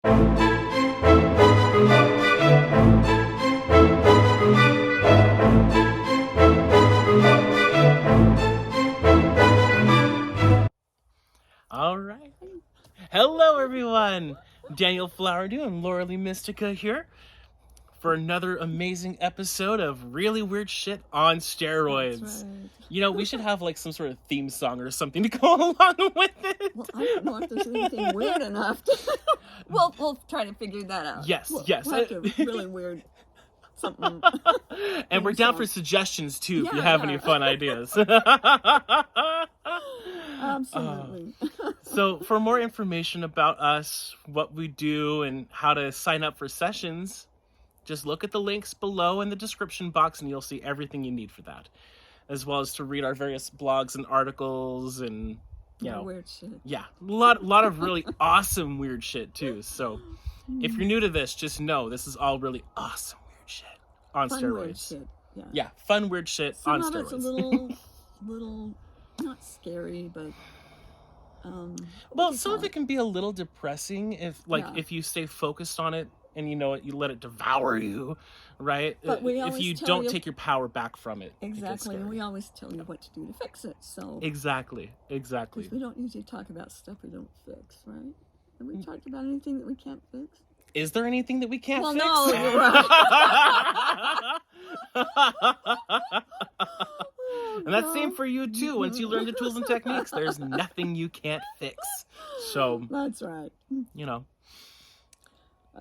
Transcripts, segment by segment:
All right. Hello, everyone. Daniel Flowerdew and Laura Lee Mistycah here for another amazing episode of really weird shit on steroids. That's right. You know, we should have like some sort of theme song or something to go along with it. Well, I don't know if there's anything weird enough to... we'll try to figure that out. Yes. We'll have to really weird something. And we're down for suggestions too, if you have any fun ideas. Absolutely. So for more information about us, what we do, and how to sign up for sessions, just look at the links below in the description box and you'll see everything you need for that. As well as to read our various blogs and articles and, you know, weird shit. Yeah, a lot of really awesome weird shit too. So if you're new to this, just know this is all really awesome weird shit on Fun steroids. Weird shit. Yeah, fun weird shit Some on of steroids. it's a little not scary, but well, some of it can be a little depressing if you stay focused on it and you let it devour you, right? But we if always you tell don't you- take your power back from it. exactly, and we always tell you what to do to fix it. So Exactly. because we don't usually talk about stuff we don't fix, right? Have we talked about anything that we can't fix? Is there anything that we can't fix? No, you're right. And that's same for you too. Once you learn the tools and techniques, there's nothing you can't fix. So That's right.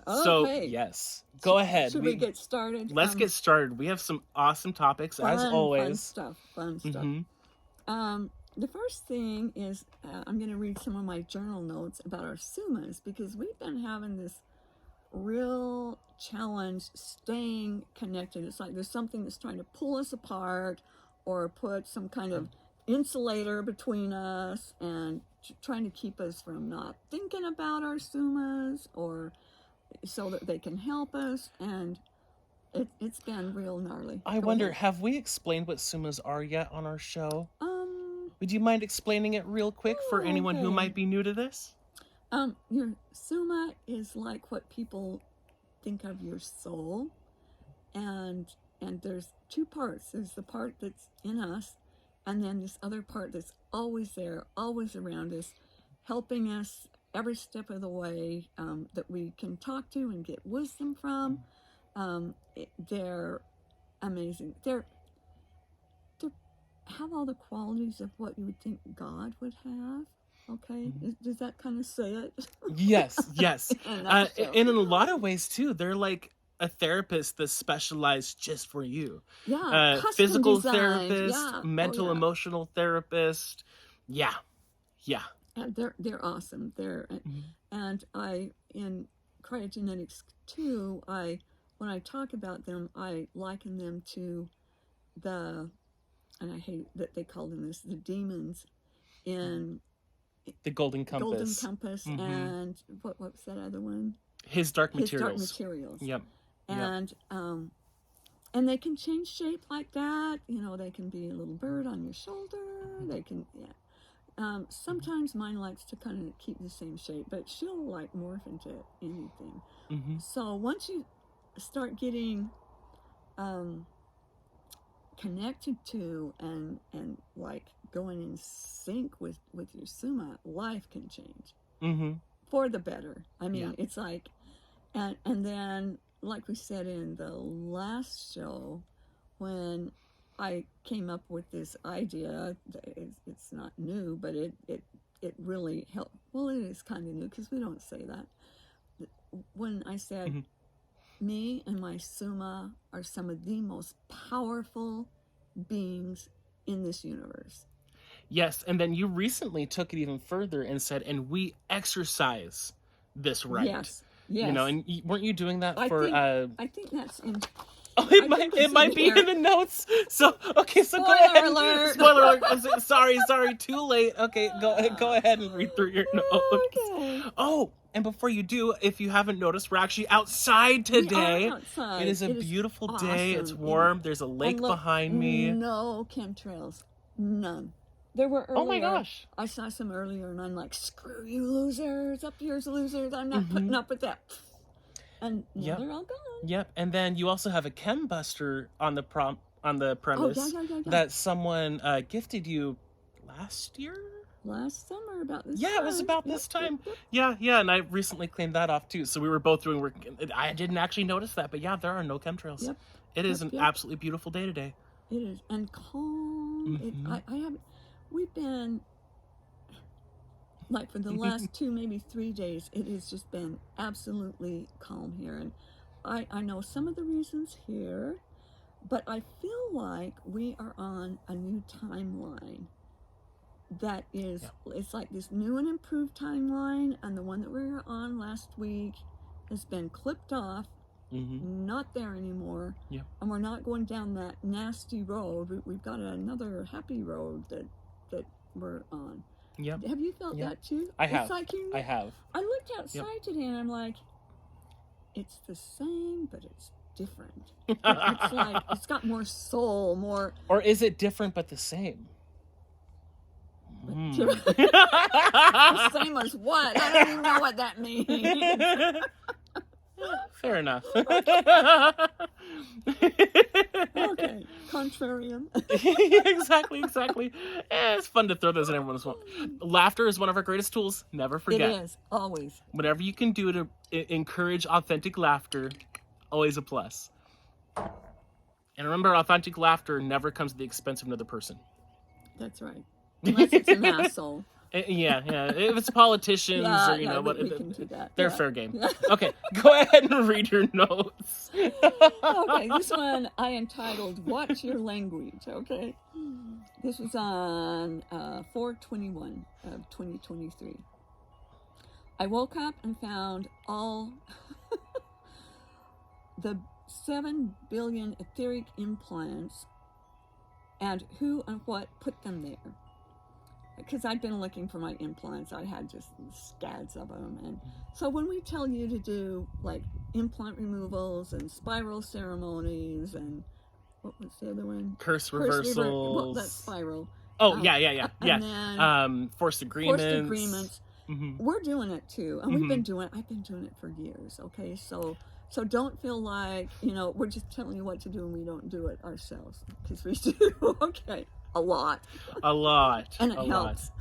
So Okay. yes, go ahead. Should we get started? Let's get started. We have some awesome topics as always. Fun stuff. The first thing is I'm going to read some of my journal notes about our Suemahs, because we've been having this real challenge staying connected. It's like there's something that's trying to pull us apart or put some kind of insulator between us and trying to keep us from not thinking about our Suemahs, or so that they can help us, and it's been real gnarly. I wonder, have we explained what Suemahs are yet on our show? Would you mind explaining it real quick for anyone who might be new to this? Your Suemah is like what people think of your soul, and there's two parts. There's the part that's in us, and then this other part that's always there, always around us, helping us every step of the way, that we can talk to and get wisdom from. They're amazing. They have all the qualities of what you would think God would have. Okay, does that kind of say it? Yes. In a lot of ways too, they're like a therapist that's specialized just for you. Yeah, physical designed. therapist, mental, emotional therapist. Yeah. They're awesome. And I, in cryogenetics too, when I talk about them, I liken them to and I hate that they call them this, the demons in the Golden Compass. And what was that other one? His Dark His Materials. Dark Materials. Yep. And they can change shape like that. You know, they can be a little bird on your shoulder. They can, sometimes mine likes to kind of keep the same shape, but she'll like morph into anything. So once you start getting connected to and like going in sync with your Suemah, life can change for the better. I mean, it's like, and then like we said in the last show, when I came up with this idea, it's not new, but it really helped. Well, it is kind of new because we don't say that. When I said, me and my Suemah are some of the most powerful beings in this universe. Yes, and then you recently took it even further and said, and we exercise this right. Yes. You know, and weren't you doing that for... I think that's in... Oh, it might be in the notes. So, okay, so Spoiler go ahead. alert. Spoiler alert. Sorry, too late. Okay, go ahead and read through your notes. Okay. Oh, and before you do, if you haven't noticed, we're actually outside today. We are outside. It is a beautiful day. It's warm. There's a lake behind me. No chemtrails. None. There were earlier. Oh my gosh. I saw some earlier, and I'm like, screw you losers, up yours losers. I'm not putting up with that. And now they're all gone. Yep. And then you also have a chem buster on the premise that someone gifted you last year? Last summer, about this time. Yeah, it was about this time. Yep. Yeah, and I recently cleaned that off too. So we were both doing work. I didn't actually notice that, but yeah, there are no chemtrails. Yep. It is an absolutely beautiful day today. It is, and calm. We've been, like, for the last 2, maybe 3 days, it has just been absolutely calm here. And I know some of the reasons here, but I feel like we are on a new timeline. That is, it's like this new and improved timeline, and the one that we were on last week has been clipped off, not there anymore, and we're not going down that nasty road. We've got another happy road that we're on. Yep. Have you felt that too? I have. It's like I have. I looked outside today, and I'm like, it's the same, but it's different. It's like, it's got more soul, more... Or is it different but the same? The same as what? I don't even know what that means. Fair enough. Okay, contrarian. Exactly. It's fun to throw those in every once in a while. Laughter is one of our greatest tools. Never forget. It is, always. Whatever you can do to encourage authentic laughter, always a plus. And remember, authentic laughter never comes at the expense of another person. That's right. Unless it's an asshole. Yeah. If it's politicians or, you know, what, we can do that. They're fair game. Okay, go ahead and read your notes. Okay, this one I entitled, Watch Your Language, okay? This was on 4/21 of 2023. I woke up and found all the 7 billion etheric implants and who and what put them there. Because I'd been looking for my implants. I had just scads of them. And so when we tell you to do, like, implant removals and spiral ceremonies and what was the other one? Curse reversals. Well, that's spiral. Oh, yeah. And then forced agreements. We're doing it too. And I've been doing it for years, okay? So don't feel like, you know, we're just telling you what to do and we don't do it ourselves. Because we do, okay. A lot. And it helps.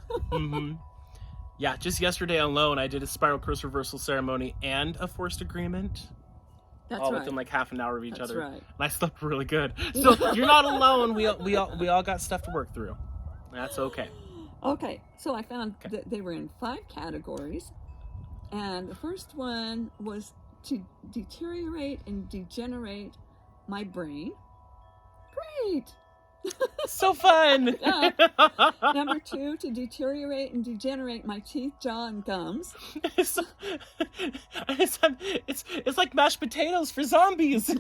Yeah, just yesterday alone, I did a spiral curse reversal ceremony and a forced agreement. That's all right. within like half an hour of each other. Right. And I slept really good. So you're not alone. We all got stuff to work through. That's okay. Okay, so I found that they were in 5 categories. And the first one was to deteriorate and degenerate my brain. Great! So fun. Number 2, to deteriorate and degenerate my teeth, jaw, and gums. It's like mashed potatoes for zombies.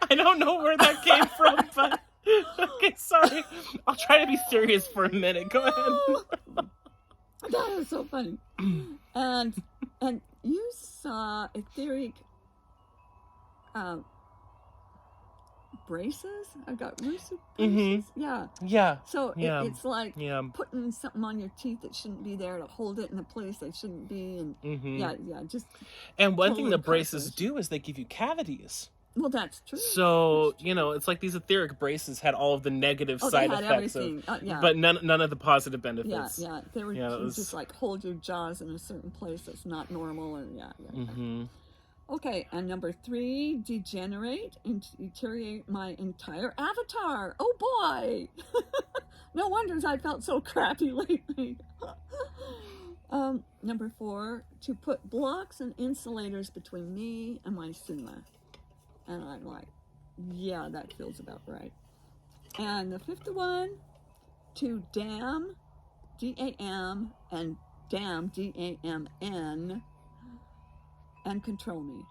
I don't know where that came from, but okay, sorry. I'll try to be serious for a minute. Go ahead. That was so funny. And you saw etheric braces. I got lucid braces. Yeah. So it's like putting something on your teeth that shouldn't be there to hold it in a place that shouldn't be. And just. And one thing the braces do is they give you cavities. Well, that's true. So, you know, it's like these etheric braces had all of the negative side effects, but none of the positive benefits. Yeah. They were just like hold your jaws in a certain place that's not normal. And Okay, and number 3, degenerate and deteriorate my entire avatar. Oh boy! No wonders I felt so crappy lately. Number 4, to put blocks and insulators between me and my Suemah. And I'm like, yeah, that feels about right. And the 5th one, to damn, D-A-M, and damn, D-A-M-N, and control me.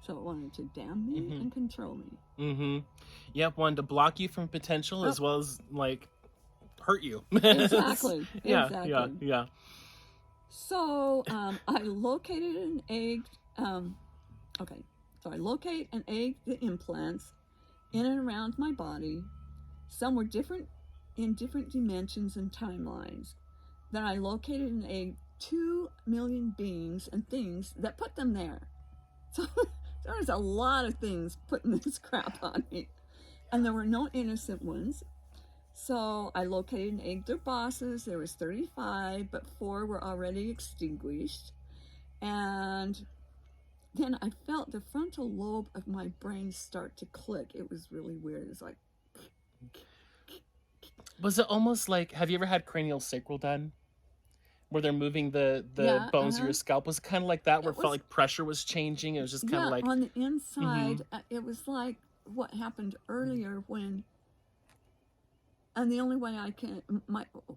So it wanted to damn me and control me. Yep, wanted to block you from potential as well as, like, hurt you. Exactly. Yeah. So I located an egg. So I locate and egg the implants in and around my body. Some were different in different dimensions and timelines. Then I located an egg, 2 million beings and things that put them there. So there's a lot of things putting this crap on me. And there were no innocent ones. So I located and egged their bosses. There was 35, but 4 were already extinguished. And then I felt the frontal lobe of my brain start to click. It was really weird. It was like... Was it almost like, have you ever had cranial sacral done? Where they're moving the bones of your scalp? Was it kind of like that, where it felt like pressure was changing? It was just kind of like... on the inside, it was like what happened earlier when... And the only way I can...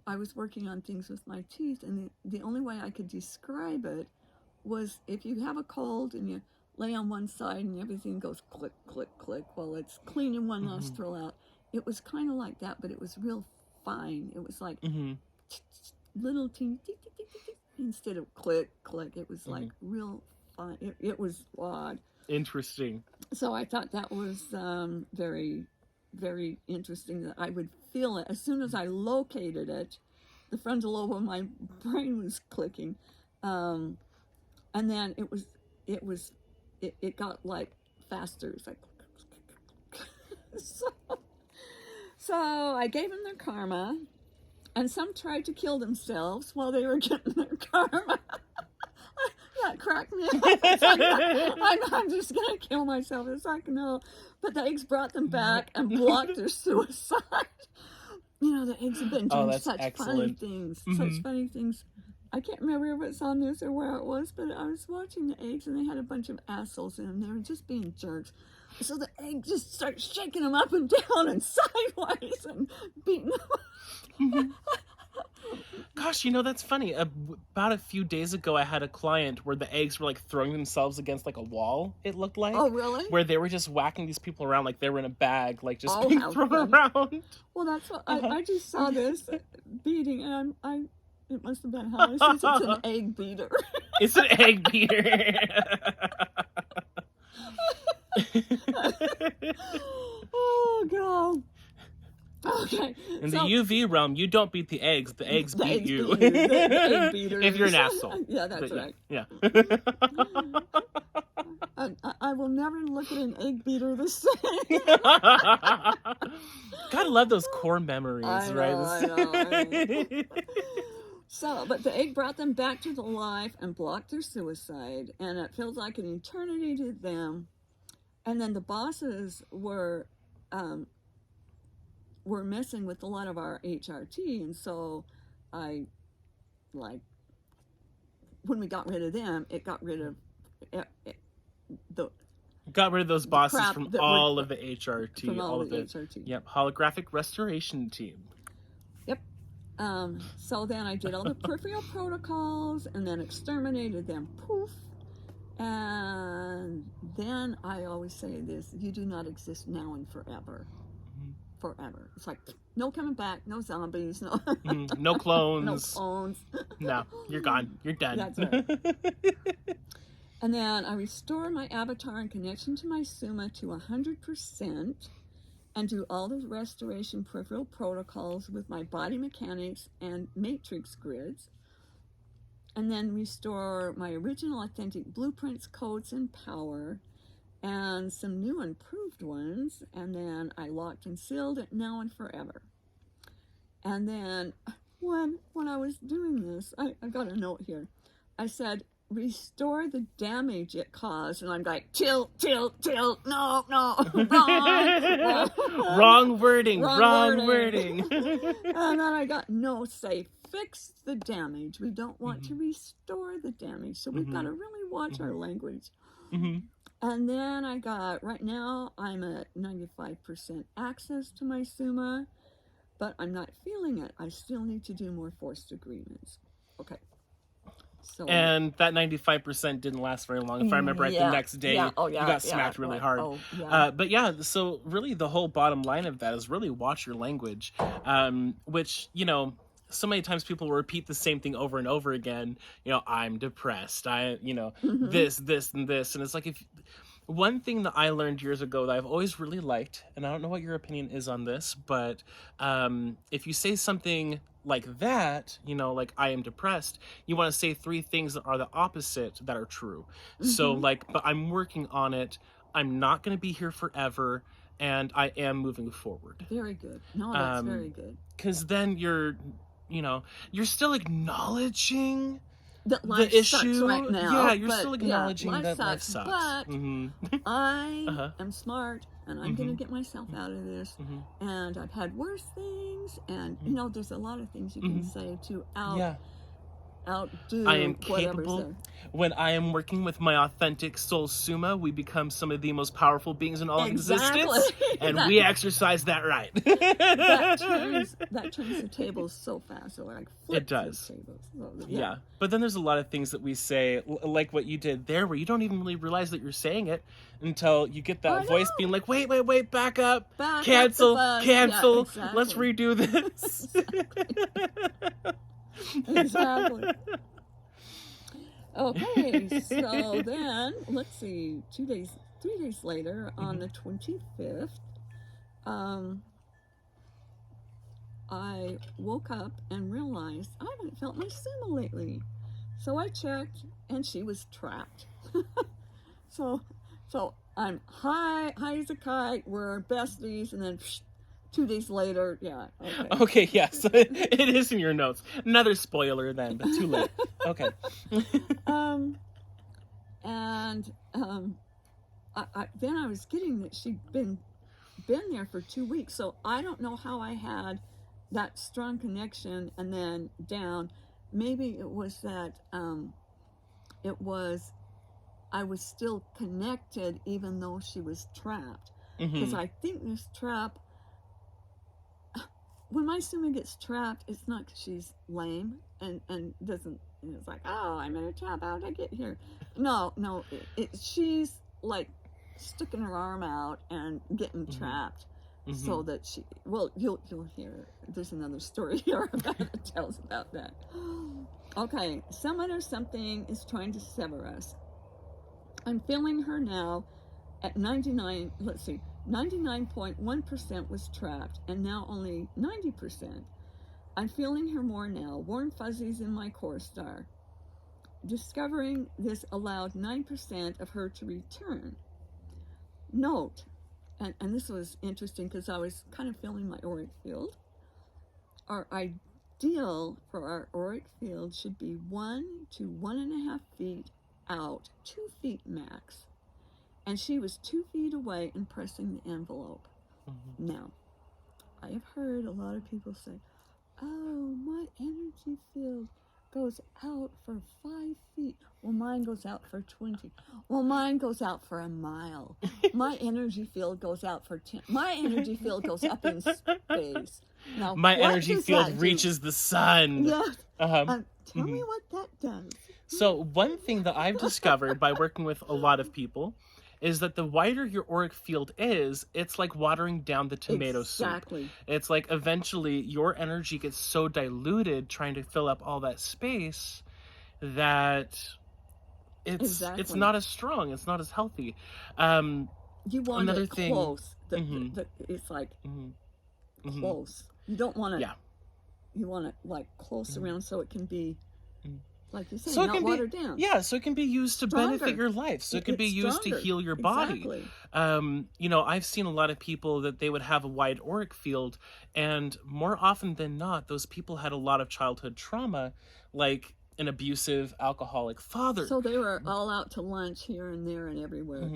I was working on things with my teeth, and the only way I could describe it was if you have a cold and you lay on one side and everything goes click, click, click while it's cleaning one nostril out. It was kind of like that, but it was real fine. It was like little teeny instead of click, click. It was like real fine. It was odd. Interesting. So I thought that was very, very interesting that I would feel it. As soon as I located it, the frontal lobe of my brain was clicking. And then it got like faster. It's like... So I gave them their karma, and some tried to kill themselves while they were getting their karma. That cracked me up. It's like, I'm just going to kill myself. It's like, no. But the eggs brought them back and blocked their suicide. You know, the eggs have been doing such funny things. Such funny things. I can't remember if it's on this or where it was, but I was watching the eggs, and they had a bunch of assholes in them. They were just being jerks. So the egg just starts shaking them up and down and sideways and beating them. Gosh, you know, that's funny. About a few days ago, I had a client where the eggs were like throwing themselves against like a wall, it looked like. Oh, really? Where they were just whacking these people around like they were in a bag, like just being thrown around. Well, that's what I just saw this beating, and it must have been how it's an egg beater. It's an egg beater. Oh, God. Okay. In the UV realm, you don't beat the eggs beat you. The egg beater. If you're an asshole. Yeah, that's right. Yeah. I will never look at an egg beater the same. Gotta love those core memories, I know. So, but the egg brought them back to the life and blocked their suicide, and it feels like an eternity to them. And then the bosses were messing with a lot of our HRT, and so when we got rid of them, it got rid of those bosses from all of the HRT. From all of the HRT. Yep, holographic restoration team. Yep. So then I did all the peripheral protocols and then exterminated them. Poof. And then I always say this: you do not exist now and forever. Forever. It's like no coming back, no zombies, no no clones. No clones. No, you're gone. You're done. That's right. And then I restore my avatar and connection to my Suemah to 100% and do all the restoration peripheral protocols with my body mechanics and matrix grids. And then restore my original authentic blueprints, codes, and power, and some new improved ones. And then I locked and sealed it now and forever. And then when I was doing this, I got a note here. I said, restore the damage it caused. And I'm like, tilt, no, wrong. Wrong wording. And then I got, no, say, fix the damage. We don't want to restore the damage. So we've got to really watch our language. And then I got, right now, I'm at 95% access to my Suemah, but I'm not feeling it. I still need to do more forced agreements. Okay. So, and that 95% didn't last very long. If I remember right, the next day, you got smacked really hard. But yeah, so really the whole bottom line of that is really watch your language, which, you know, so many times people will repeat the same thing over and over again. You know, I'm depressed. This, and this. And it's like, One thing that I learned years ago that I've always really liked, and I don't know what your opinion is on this, but if you say something like that, like I am depressed, you want to say 3 things that are the opposite that are true. So like, but I'm working on it. I'm not going to be here forever, and I am moving forward. Very good. No, that's very good. Because then you're still acknowledging that life the sucks issue right now. Yeah, you're still acknowledging that life sucks. But I am smart, and I'm going to get myself out of this. And I've had worse things, and there's a lot of things you can say to outdo I am whatever's there. When I am working with my authentic soul Suemah, we become some of the most powerful beings in all of existence, and we exercise that right. that turns the tables so fast. So like it does. The tables. So, yeah, but then there's a lot of things that we say, like what you did there, where you don't even really realize that you're saying it until you get that voice being like, wait, back up, cancel, yeah, exactly. Let's redo this. Exactly. Okay, so then let's see. 3 days later, on the 25th, I woke up and realized I haven't felt my Suemah lately. So I checked, and she was trapped. so I'm high as a kite. We're besties, and then 2 days later, yeah. Okay, yes, it is in your notes. Another spoiler then, but too late. Okay. Then I was getting that she'd been there for 2 weeks, so I don't know how I had that strong connection and then down. Maybe it was that I was still connected even though she was trapped, because I think this trap. When my Suemah gets trapped, it's not because she's lame and doesn't. It's like, oh, I'm in a trap. How did I get here? No, she's like sticking her arm out and getting trapped, so that she. Well, you'll hear. There's another story here about that tells about that. Okay, someone or something is trying to sever us. I'm feeling her now at 99. Let's see. 99.1% was trapped, and now only 90%. I'm feeling her more now, warm fuzzies in my core star. Discovering this allowed 9% of her to return. Note, and this was interesting because I was kind of feeling my auric field. Our ideal for our auric field should be 1 to 1.5 feet out, 2 feet max. And she was 2 feet away and pressing the envelope. Now, I have heard a lot of people say, oh, my energy field goes out for 5 feet. Well, mine goes out for 20. Well, mine goes out for a mile. My energy field goes out for 10. My energy field goes up in space. Now, my energy field reaches the sun. Yes. Tell me what that does. So one thing that I've discovered by working with a lot of people is that the wider your auric field is, it's like watering down the tomato soup. It's like eventually your energy gets so diluted trying to fill up all that space that it's not as strong, it's not as healthy. You want it close. It's like close. You don't want it. You want it like close around so it can be. Like you say, so not watered down. Yeah, so it can be used to benefit your life. So it can be used to heal your body. I've seen a lot of people that they would have a wide auric field, and more often than not, those people had a lot of childhood trauma, like an abusive alcoholic father. So they were all out to lunch here and there and everywhere.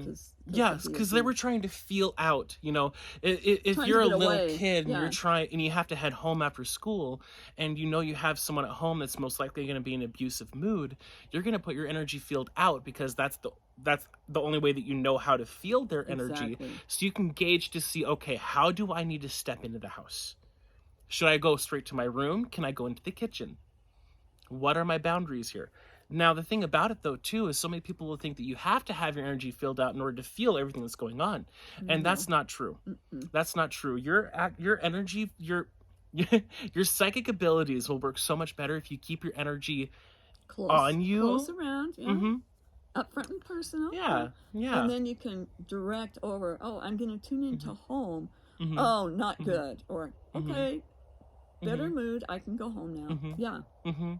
Yes, because they were trying to feel out. If you're a little kid and you're trying, and you have to head home after school, and you have someone at home that's most likely going to be in an abusive mood, you're going to put your energy field out because that's the only way that you know how to feel their energy. So you can gauge to see, okay, how do I need to step into the house? Should I go straight to my room? Can I go into the kitchen? What are my boundaries here? Now, the thing about it, though, too, is so many people will think that you have to have your energy filled out in order to feel everything that's going on. And that's not true. That's not true. Your energy, your psychic abilities will work so much better if you keep your energy on you. Close around, upfront and personal. Yeah, yeah. And then you can direct over, oh, I'm going to tune into home. Mm-hmm. Oh, not good. Or, Mm-hmm. okay, better mood. I can go home now. Mm-hmm. Yeah. Mm-hmm.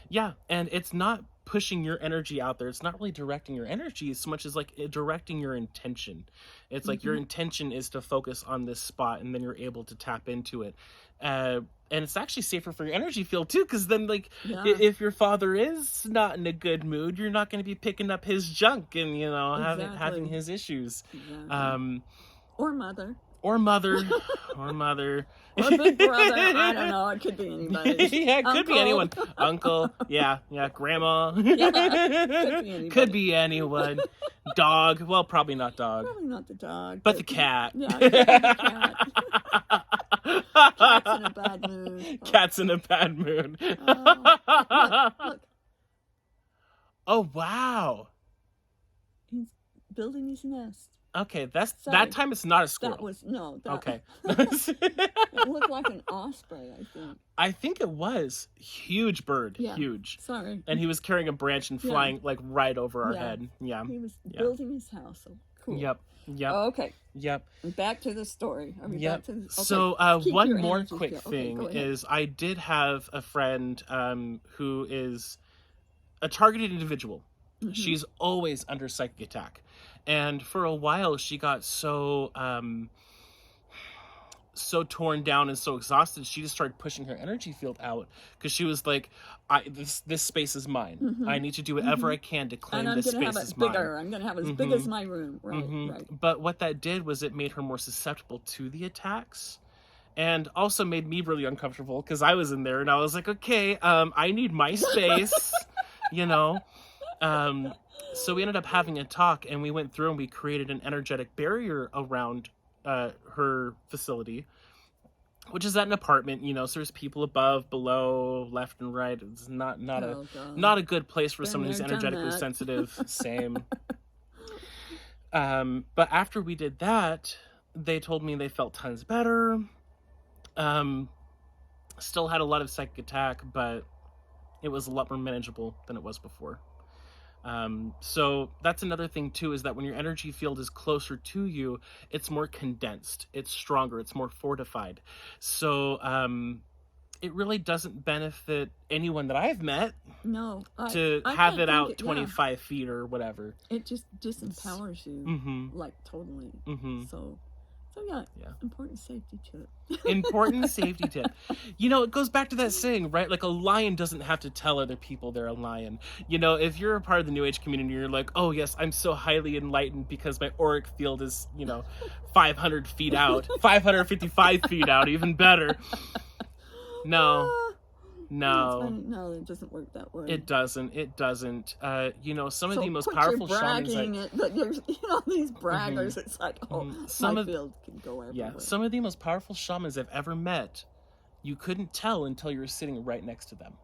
Yeah, and it's not pushing your energy out there. It's not really directing your energy as much as like directing your intention. It's like your intention is to focus on this spot, and then you're able to tap into it. And it's actually safer for your energy field too, because then like if your father is not in a good mood, you're not going to be picking up his junk and having his issues. Exactly. Or mother. Or mother. Or mother. Or big brother. I don't know. It could be anybody. Yeah, it could be anyone. Uncle. Yeah, grandma. Yeah, could be anybody. Could be anyone. Dog. Well, probably not dog. Probably not the dog. But the cat. Yeah, it could be the cat. Cat's in a bad mood. Cat's in a bad mood. Look. Oh, wow. He's building his nest. Okay, that time it's not a squirrel. That was okay. It looked like an osprey, I think. I think it was huge bird, yeah. huge. Sorry. And he was carrying a branch and flying like right over our head. Yeah. He was building his house. So cool. Yep. Okay. Yep. Back to the story. Back to okay. So one more quick thing is I did have a friend who is a targeted individual. Mm-hmm. She's always under psychic attack. And for a while, she got so torn down and so exhausted, she just started pushing her energy field out because she was like, "This space is mine. Mm-hmm. I need to do whatever I can to claim this space is mine. I'm going to have it as big as my room." Right. But what that did was it made her more susceptible to the attacks, and also made me really uncomfortable because I was in there and I was like, "Okay, I need my space," So we ended up having a talk, and we went through and we created an energetic barrier around her facility, which is at an apartment, so there's people above, below, left and right. It's not a good place for someone who's energetically sensitive. Same. But after we did that, they told me they felt tons better. Still had a lot of psychic attack, but it was a lot more manageable than it was before. So that's another thing too, is that when your energy field is closer to you, it's more condensed, it's stronger, it's more fortified. So, it really doesn't benefit anyone that I've met to have it out 25 feet or whatever. It just disempowers you, like totally. So yeah, important safety tip. Important safety tip. It goes back to that saying, right? Like a lion doesn't have to tell other people they're a lion. If you're a part of the New Age community, you're like, oh yes, I'm so highly enlightened because my auric field is, 500 feet out, 555 feet out, even better. No, it doesn't work that way. It doesn't. Some of the most powerful shamans. But there's, these braggers. It's like, my field can go everywhere. Yeah, some of the most powerful shamans I've ever met, you couldn't tell until you were sitting right next to them,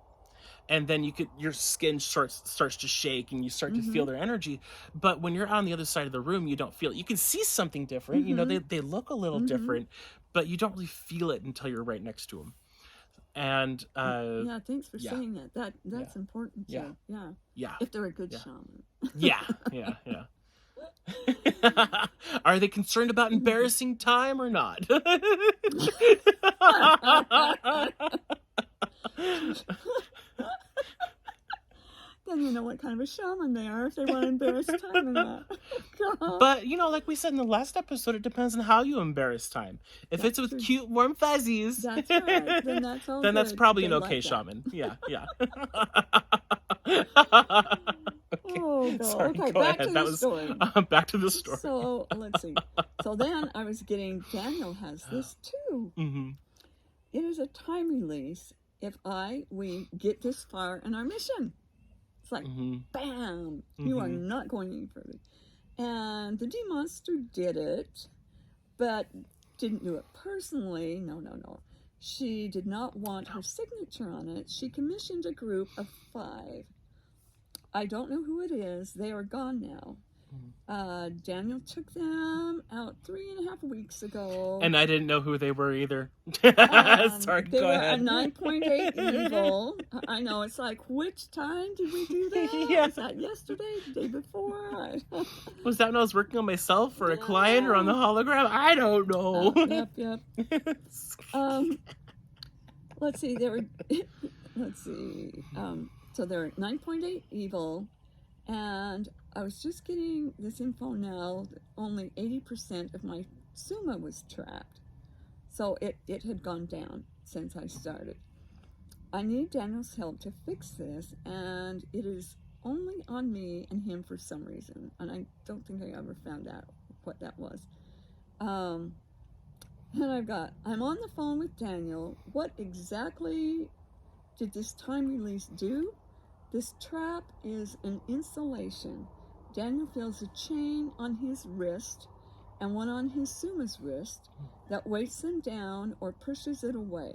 and then your skin starts to shake and you start to feel their energy. But when you're on the other side of the room, you don't feel it. You can see something different. They look a little different, but you don't really feel it until you're right next to them. And thanks for saying that. That's important too. Yeah. If they're a good shaman. Yeah. Are they concerned about embarrassing time or not? Then you know what kind of a shaman they are if they want to embarrass time or not. But, like we said in the last episode, it depends on how you embarrass time. If it's with cute, warm fuzzies, that's right. Then that's all then good. That's probably an okay shaman. Yeah. Okay. Oh, God. Sorry, okay, go back ahead. to That the was story. Back to the story. So, let's see. So then I was getting, Daniel has this too. It is a time release if we get this far in our mission. It's like, bam, you are not going any further. And the D-Monster did it, but didn't do it personally. No. She did not want her signature on it. She commissioned a group of 5. I don't know who it is. They are gone now. Daniel took them out 3.5 weeks ago. And I didn't know who they were either. Sorry, they go were ahead. A 9.8 evil. I know, it's like, which time did we do that? Yeah. Was that yesterday, the day before? Was that when I was working on myself for a client or on the hologram? I don't know. Yep. Let's see, so they're 9.8 evil, and I was just getting this info now that only 80% of my Suemah was trapped. So it had gone down since I started. I need Daniel's help to fix this, and it is only on me and him for some reason, and I don't think I ever found out what that was. And I'm on the phone with Daniel. What exactly did this time release do? This trap is an insulation. Daniel feels a chain on his wrist and one on his Suemah's wrist that weights them down or pushes it away.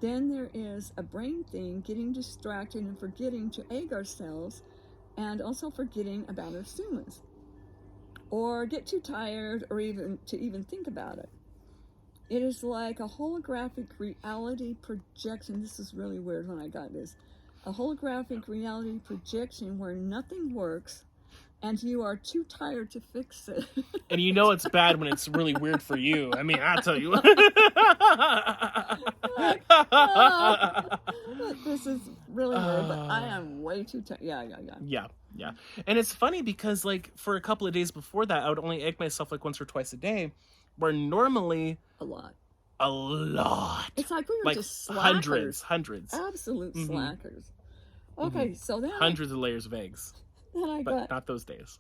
Then there is a brain thing getting distracted and forgetting to egg ourselves, and also forgetting about our Suemahs, or get too tired or even think about it. It is like a holographic reality projection. This is really weird when I got this. A holographic reality projection where nothing works and you are too tired to fix it. And you know it's bad when it's really weird for you. I mean, I'll tell you. This is really weird, but I am way too tired. Yeah. And it's funny because, like, for a couple of days before that, I would only egg myself like once or twice a day, where normally a lot. It's like we were just slackers. Hundreds. Absolute slackers. Okay, so then hundreds of layers of eggs. But not those days.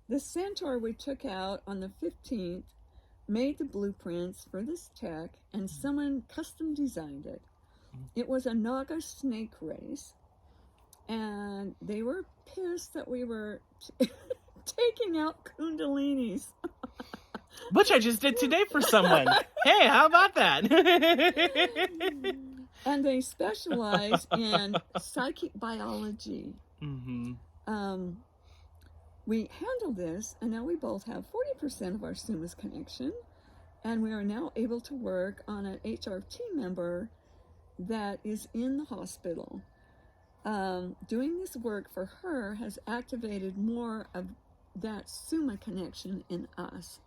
The centaur we took out on the 15th made the blueprints for this tech, and someone custom designed it. It was a Naga snake race, and they were pissed that we were taking out kundalinis. Which I just did today for someone. Hey, how about that? And they specialize in psychic biology. We handled this, and now we both have 40% of our Suemah Connection, and we are now able to work on an HRT member that is in the hospital. Doing this work for her has activated more of that Suemah Connection in us.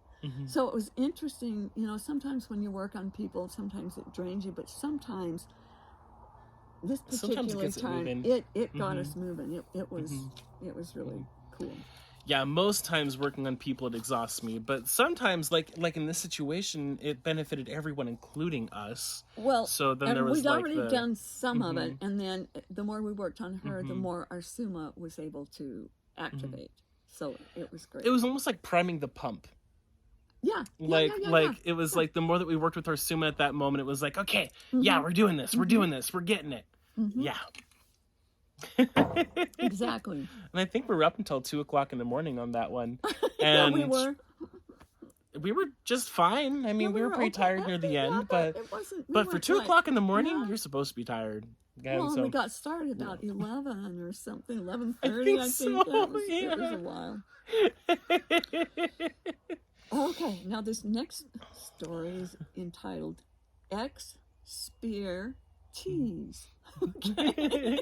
So it was interesting, sometimes when you work on people, sometimes it drains you, but sometimes this particular time, it got us moving. It was really cool. Yeah, most times working on people, it exhausts me. But sometimes, like in this situation, it benefited everyone, including us. Well, so then there was we'd already done some of it, and then the more we worked on her, the more our Suemah was able to activate. So it was great. It was almost like priming the pump. Yeah. It was like the more that we worked with our Suemah at that moment, it was like, okay, yeah, we're doing this, we're doing this, we're getting it. Yeah. Exactly. And I think we were up until 2:00 in the morning on that one. And we were. We were just fine. I mean, we were pretty tired near the end, but for 2:00 in the morning, you're supposed to be tired. Well, we got started about 11 or something, 11:30. I think it was a while. Okay, now this next story is entitled X Spear Tease. Okay.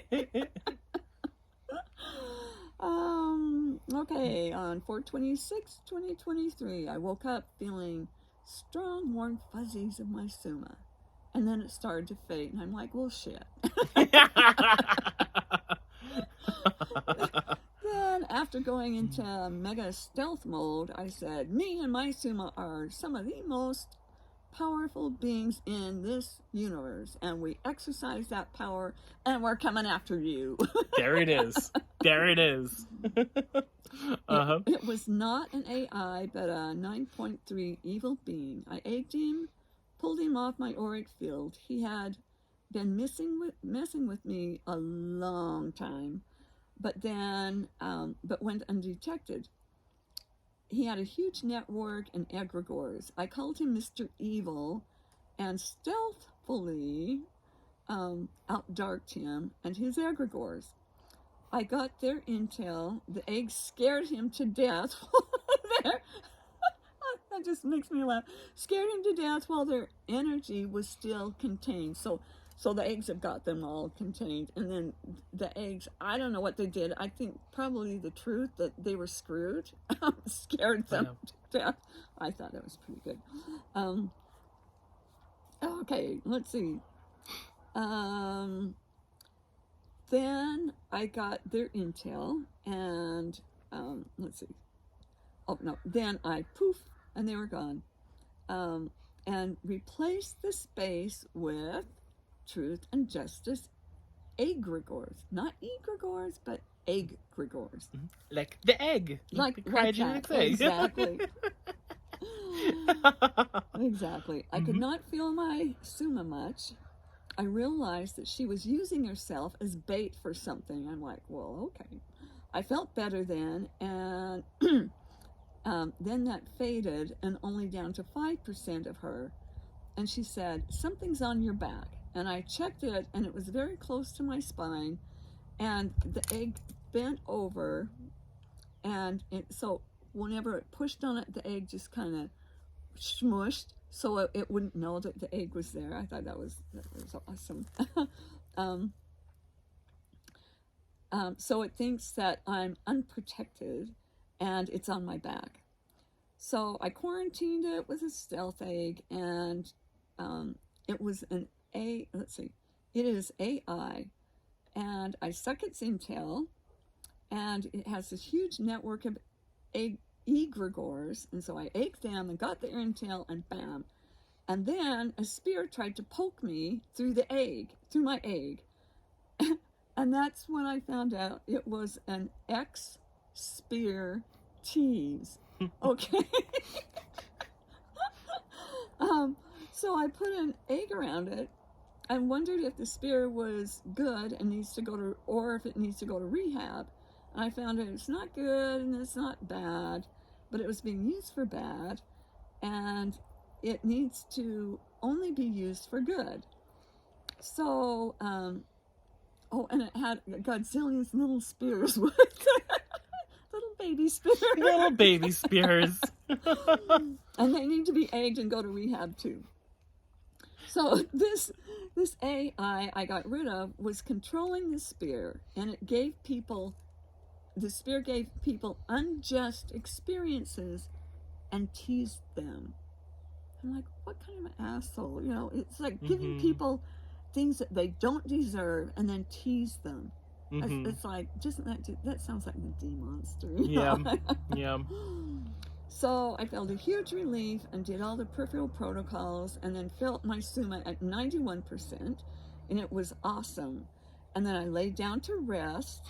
Okay, on 4/26/2023, I woke up feeling strong, warm fuzzies of my Suemah. And then it started to fade, and I'm like, well, shit. Then, after going into mega stealth mode, I said, me and my Suemah are some of the most powerful beings in this universe, and we exercise that power, and we're coming after you. There it is. It was not an AI, but a 9.3 evil being. I egged him, pulled him off my auric field. He had been messing with me a long time, but went undetected. He had a huge network and egregores. I called him Mr. Evil, and stealthfully outdarked him and his egregores. I got their intel. The egg scared him to death. That just makes me laugh. Scared him to death while their energy was still contained. So the eggs have got them all contained. And then the eggs, I don't know what they did. I think probably the truth that they were screwed scared them to death. I thought that was pretty good. Okay, let's see. Then I got their intel, and let's see. Oh no! Then I poof, and they were gone, and replaced the space with truth and justice egregores, not egregores, but egregores. Like the egg, like the cryogenic egg. Exactly. Exactly. I could not feel my Suemah much. I realized that she was using herself as bait for something. I'm like, well, okay. I felt better then, and then that faded and only down to 5% of her. And she said, something's on your back. And I checked it, and it was very close to my spine, and the egg bent over, and so whenever it pushed on it, the egg just kind of smushed, so it wouldn't know that the egg was there. I thought that was awesome. So it thinks that I'm unprotected and it's on my back. So I quarantined it with a stealth egg, and it was it is AI, and I suck its intel, and it has this huge network of egregores, and so I egged them and got their intel, and bam. And then a spear tried to poke me through my egg. And that's when I found out it was an X-spear tease. Okay. So I put an egg around it and wondered if the spear was good and needs to go to, or if it needs to go to rehab. And I found out it's not good and it's not bad, but it was being used for bad, and it needs to only be used for good. So, and it had godzillions little spears with little baby spears. Little baby spears. And they need to be egged and go to rehab too. So this AI I got rid of was controlling the spear, and the spear gave people unjust experiences and teased them. I'm like, what kind of an asshole? You know, it's like giving people things that they don't deserve and then tease them. It's like, that sounds like the D-monster. Yeah. Yeah. So I felt a huge relief and did all the peripheral protocols, and then felt my Suemah at 91%, and it was awesome. And then I laid down to rest,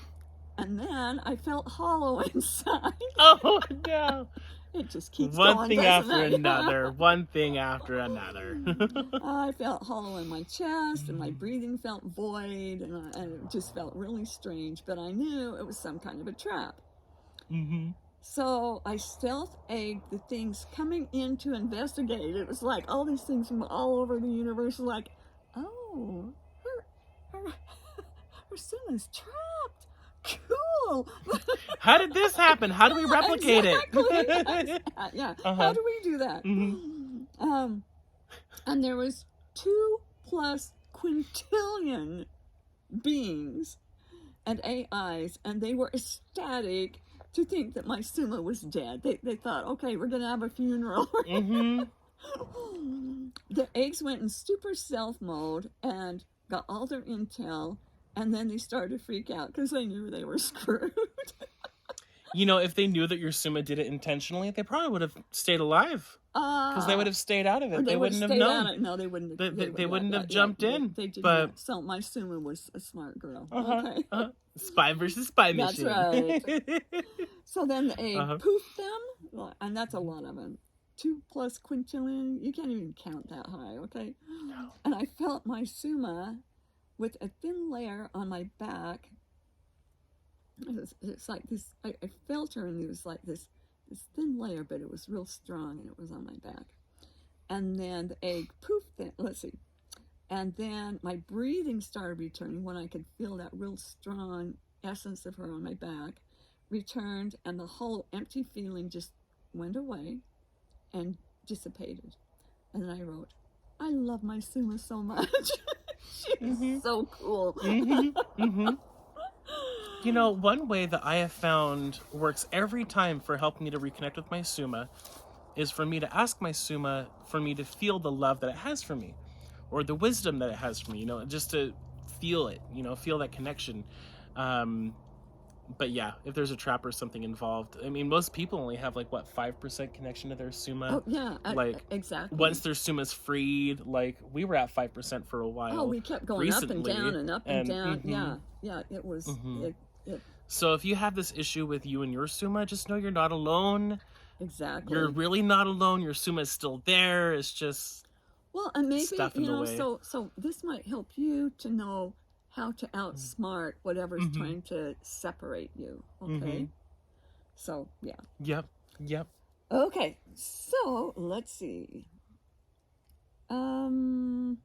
and then I felt hollow inside. Oh no! It just keeps one going, thing doesn't after it? another. One thing after another. I felt hollow in my chest, and my breathing felt void, and it just felt really strange. But I knew it was some kind of a trap. So I stealth egged the things coming in to investigate. It was like all these things from all over the universe were like, oh, her Suemah's trapped. Cool. How did this happen? How do we replicate it? Yeah. How do we do that? And there was 2+ quintillion beings and AIs, and they were ecstatic to think that my Suemah was dead. They thought, okay, we're going to have a funeral. The eggs went in super stealth mode and got all their intel, and then they started to freak out because they knew they were screwed. You know, if they knew that your Suemah did it intentionally, they probably would have stayed alive. Because they would have stayed out of it. They wouldn't have known. No, they wouldn't have. They wouldn't have jumped in. They did but not. So my Suemah was a smart girl. Okay. Spy versus spy mission. That's right. So then the egg poofed them, and that's a lot of them. 2+ quintillion. You can't even count that high, okay? No. And I felt my Suemah with a thin layer on my back. It's like this. I felt her, and it was like this thin layer, but it was real strong, and it was on my back. And then the egg poofed. Let's see. And then my breathing started returning when I could feel that real strong essence of her on my back, returned, and the whole empty feeling just went away and dissipated. And then I wrote, I love my Suemah so much. She's so cool. You know, one way that I have found works every time for helping me to reconnect with my Suemah is for me to ask my Suemah for me to feel the love that it has for me, or the wisdom that it has for me, you know, just to feel it, you know, feel that connection. But yeah, if there's a trap or something involved, I mean, most people only have like, what, 5% connection to their Suemah? Oh, yeah, like, exactly. Once their Suemah's freed, like, we were at 5% for a while. Oh, we kept going recently, up and down and up and down. Yeah, it was... So if you have this issue with you and your Suemah, just know you're not alone. Exactly. You're really not alone. Your Suemah is still there. It's just... Well, and maybe, you know, so this might help you to know how to outsmart whatever's trying to separate you, okay? So, yeah. Yep. Okay, so let's see. Okay,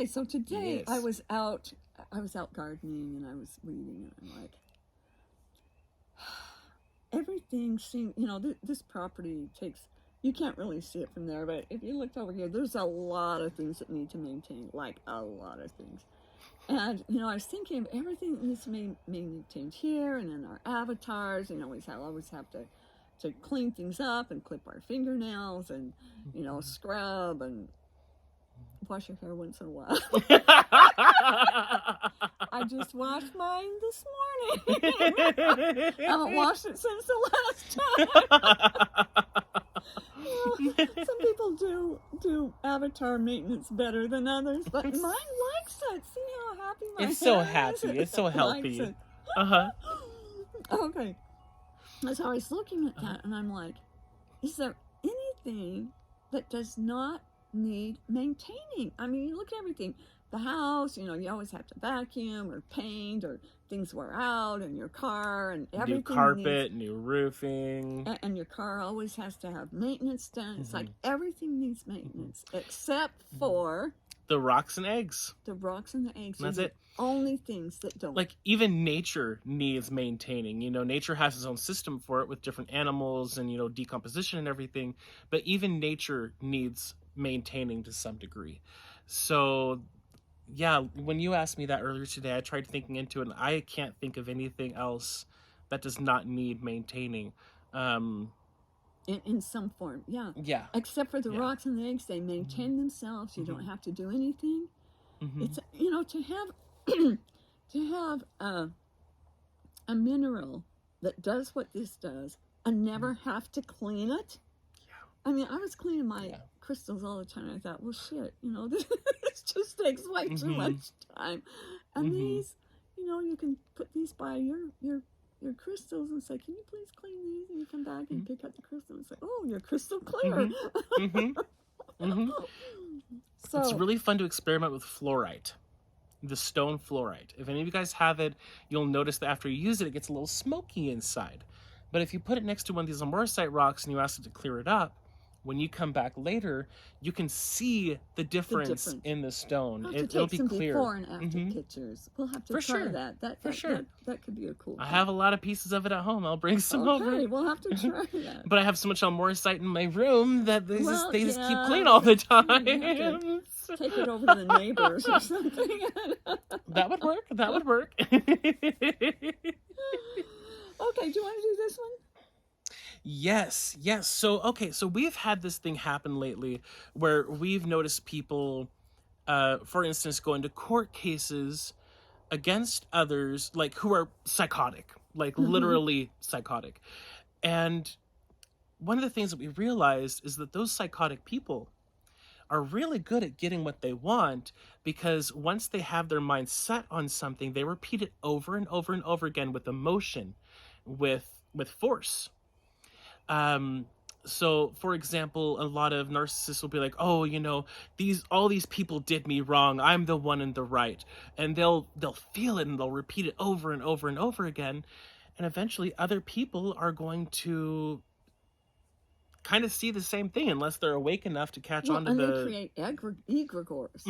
so today I was out gardening and I was weeding, and I'm like, everything seemed, you know, this property takes, you can't really see it from there, but if you looked over here, there's a lot of things that need to maintain, like a lot of things. And, you know, I was thinking of everything that needs to be maintained here and in our avatars. You know, we always have to clean things up and clip our fingernails and, you know, scrub and wash your hair once in a while. I just washed mine this morning. I haven't washed it since the last time. Some people do avatar maintenance better than others, but mine likes it. See how happy my hair is? It's so happy. It's so healthy. Okay. So I was looking at that, and I'm like, is there anything that does not need maintaining? I mean, you look at everything. The house, you know, you always have to vacuum or paint, or things wear out, and your car, and everything. New carpet, new roofing. And your car always has to have maintenance done. It's like everything needs maintenance, except for... the rocks and eggs. The rocks and the eggs. That's it. Only things that don't. Like, even nature needs maintaining. You know, nature has its own system for it with different animals and, you know, decomposition and everything. But even nature needs maintaining to some degree. So... yeah, when you asked me that earlier today, I tried thinking into it, and I can't think of anything else that does not need maintaining. In some form, yeah. Yeah. Except for the rocks and the eggs, they maintain themselves. You don't have to do anything. It's, you know, to have a mineral that does what this does and never have to clean it. I mean, I was cleaning my crystals all the time. I thought, well, shit, you know, this just takes way too much time. And these, you know, you can put these by your crystals and say, can you please clean these? And you come back and pick up the crystal and say, oh, you're crystal clear. So it's really fun to experiment with fluorite, the stone fluorite. If any of you guys have it, you'll notice that after you use it, it gets a little smoky inside. But if you put it next to one of these amorphosite rocks and you ask it to clear it up, when you come back later, you can see the difference in the stone. It'll be clear. Before and after pictures. We'll have to try that. That could be a cool thing. I have a lot of pieces of it at home. I'll bring some over. Okay, we'll have to try that. But I have so much amorphosite in my room that they just keep clean all the time. Take it over to the neighbors or something. That would work. That would work. Okay, do you want to do this one? Yes. So we've had this thing happen lately where we've noticed people, for instance, go into court cases against others, like, who are psychotic, like literally psychotic. And one of the things that we realized is that those psychotic people are really good at getting what they want, because once they have their mind set on something, they repeat it over and over and over again with emotion, with force. So for example, a lot of narcissists will be like, oh, you know, all these people did me wrong. I'm the one in the right. And they'll feel it and they'll repeat it over and over and over again. And eventually other people are going to kind of see the same thing unless they're awake enough to catch on to and they create egregores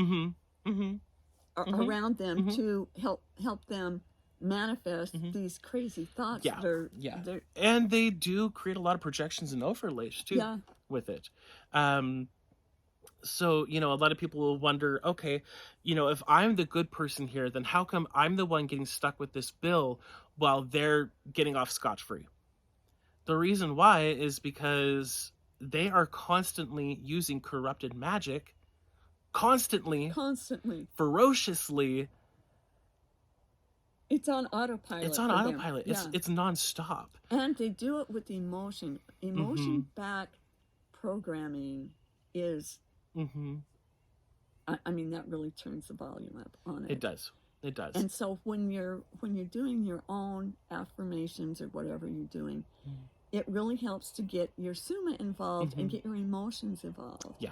around them to help them manifest these crazy thoughts. Yeah, They're, and they do create a lot of projections and overlays too with it. So, a lot of people will wonder, okay, if I'm the good person here, then how come I'm the one getting stuck with this bill while they're getting off scotch-free? The reason why is because they are constantly using corrupted magic, constantly, ferociously. It's on autopilot. It's on autopilot. It's nonstop. And they do it with emotion. Emotion-backed programming is... I mean, that really turns the volume up on it. It does. It does. And so when you're doing your own affirmations or whatever you're doing, it really helps to get your Suemah involved and get your emotions involved. Yeah.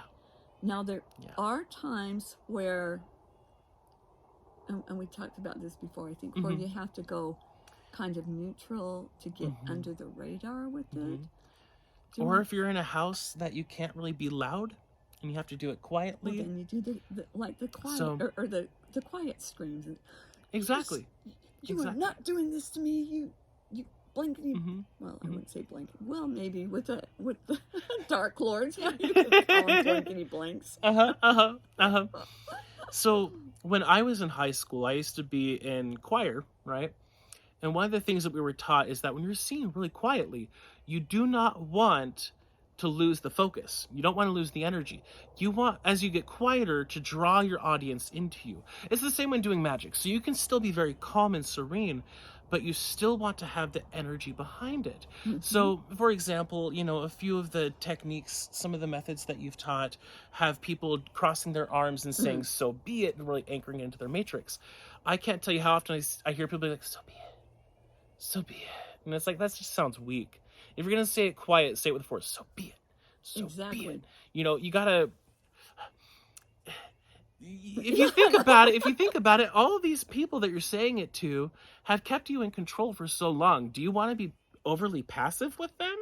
Now, there are times where, and we talked about this before, I think, where you have to go kind of neutral to get under the radar with it. Or if you're in a house that you can't really be loud and you have to do it quietly. Well, then you do the quiet, or the quiet screams. Exactly. You are not doing this to me, you blankety. Well, I wouldn't say blankety. Well, maybe with the Dark Lords. You could call them blankety blanks. So when I was in high school, I used to be in choir, right? And one of the things that we were taught is that when you're singing really quietly, you do not want to lose the focus. You don't want to lose the energy. You want, as you get quieter, to draw your audience into you. It's the same when doing magic. So you can still be very calm and serene, but you still want to have the energy behind it. So, for example, a few of the techniques, some of the methods that you've taught have people crossing their arms and saying, so be it, and really anchoring it into their matrix. I can't tell you how often I hear people be like, so be it. So be it. And it's like, that just sounds weak. If you're going to say it quiet, say it with force. So be it. So be it. You gotta... If you think about it, all of these people that you're saying it to have kept you in control for so long. Do you want to be overly passive with them?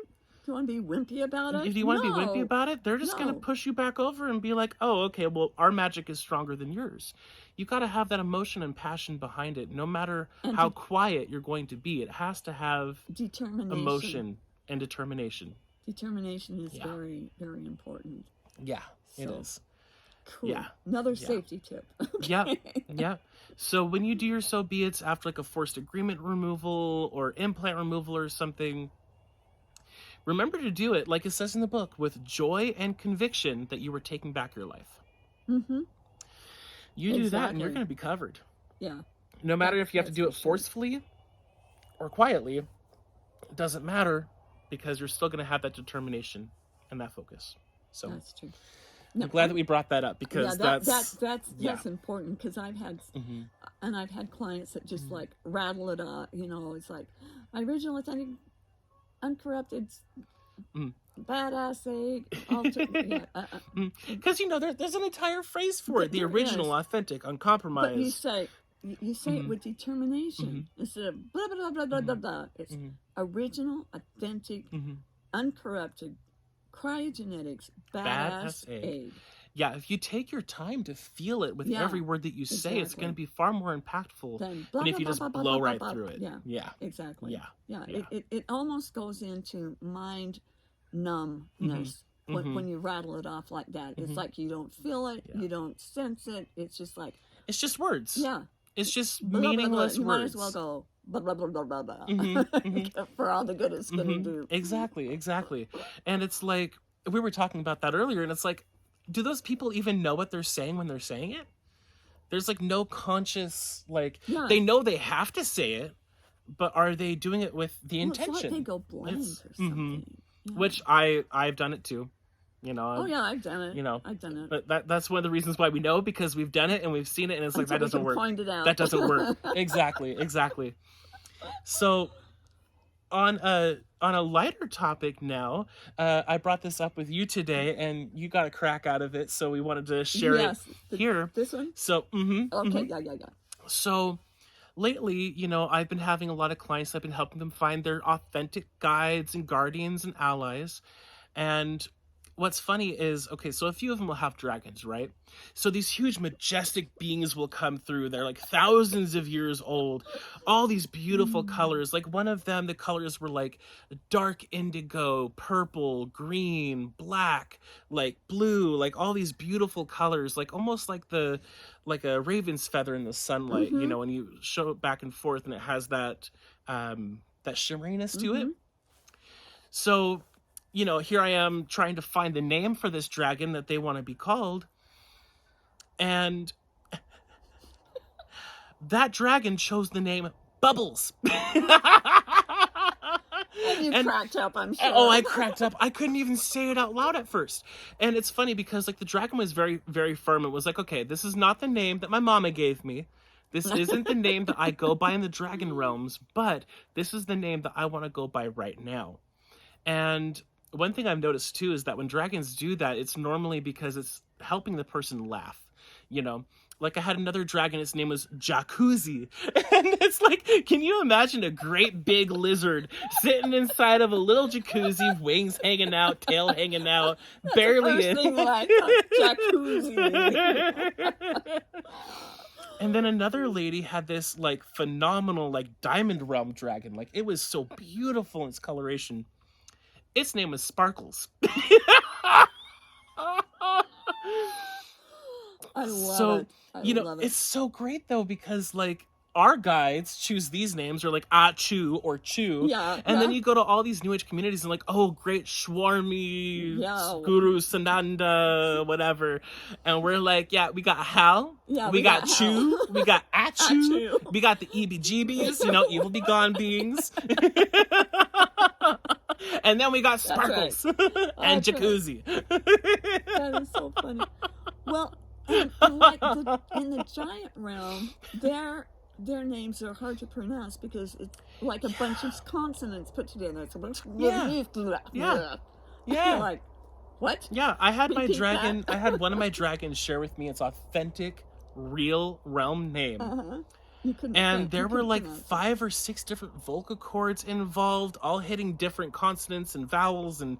Do you want to be wimpy about it? If you want to be wimpy about it, they're just going to push you back over and be like, oh, okay, well, our magic is stronger than yours. You got to have that emotion and passion behind it. No matter how quiet you're going to be, it has to have emotion and determination. Determination is very, very important. Yeah, it is. Cool. Yeah. Another safety tip. Okay. Yeah. So when you do your so be it's after like a forced agreement removal or implant removal or something, remember to do it, like it says in the book, with joy and conviction that you were taking back your life. You do that and you're going to be covered. Yeah. No matter if you have to do it forcefully or quietly, it doesn't matter, because you're still going to have that determination and that focus. So that's true. I'm glad that we brought that up, because that's important, because I've had and I've had clients that just like rattle it off. It's like my original authentic, uncorrupted, badass egg. Because there's an entire phrase for it: the original, authentic, uncompromised. But you say it with determination instead of blah blah blah blah blah blah. It's original, authentic, uncorrupted, cryogenetics, badass egg. Yeah, if you take your time to feel it with every word that you say, it's going to be far more impactful than if you just blow right through it. Yeah, exactly. Yeah. It almost goes into mind numbness when you rattle it off like that. It's like you don't feel it, you don't sense it. It's just like, it's just words. Yeah. It's just meaningless words. You might as well go blah blah blah blah blah blah for all the good it's gonna do. Exactly. And it's like, we were talking about that earlier, and it's like, do those people even know what they're saying when they're saying it? There's like no conscious, they know they have to say it, but are they doing it with the intention? It's like they go blank or something. Which I've done it too. I've done it. I've done it. But that's one of the reasons why we know, because we've done it and we've seen it, and it's like, that doesn't work. Point it out. That doesn't work. Exactly. So on a lighter topic now, I brought this up with you today, and you got a crack out of it, so we wanted to share it here. This one? So, okay, yeah. So lately, I've been having a lot of clients. I've been helping them find their authentic guides and guardians and allies. And what's funny is, okay, so a few of them will have dragons, right? So these huge majestic beings will come through. They're like thousands of years old, all these beautiful colors. Like one of them, the colors were like dark indigo, purple, green, black, like blue, like all these beautiful colors, like almost like a raven's feather in the sunlight, you know, when you show it back and forth and it has that that shimmeriness to it. So, you know, here I am trying to find the name for this dragon that they want to be called. And that dragon chose the name Bubbles. And you cracked up, I'm sure. Oh, I cracked up. I couldn't even say it out loud at first. And it's funny because like the dragon was very, very firm. It was like, okay, this is not the name that my mama gave me. This isn't the name that I go by in the dragon realms, but this is the name that I want to go by right now. And one thing I've noticed too is that when dragons do that, it's normally because it's helping the person laugh, you know? Like I had another dragon, its name was Jacuzzi. And it's like, can you imagine a great big lizard sitting inside of a little jacuzzi, wings hanging out, tail hanging out, That's barely the first in. thing like jacuzzi. And then another lady had this like phenomenal like diamond realm dragon. Like it was so beautiful in its coloration. Its name was Sparkles. I love it. You know, it's so great though, because like our guides choose these names, or like Chu or Chu. Yeah. And then you go to all these New Age communities and like, oh, great Shwarmi, Guru Sananda, whatever. And we're like, yeah, we got Hal. Yeah, we got Chu. Hal. We got Achu. We got the EBGBs, you know, evil be gone beings. And then we got Sparkles and Jacuzzi. That is so funny. Well, and like in the giant realm, their names are hard to pronounce because it's like a bunch of consonants put together. It's a bunch of yeah. Like, what? Yeah, I had my dragon. I had one of my dragons share with me its authentic, real realm name. And there were like 5 or 6 different vocal cords involved, all hitting different consonants and vowels, and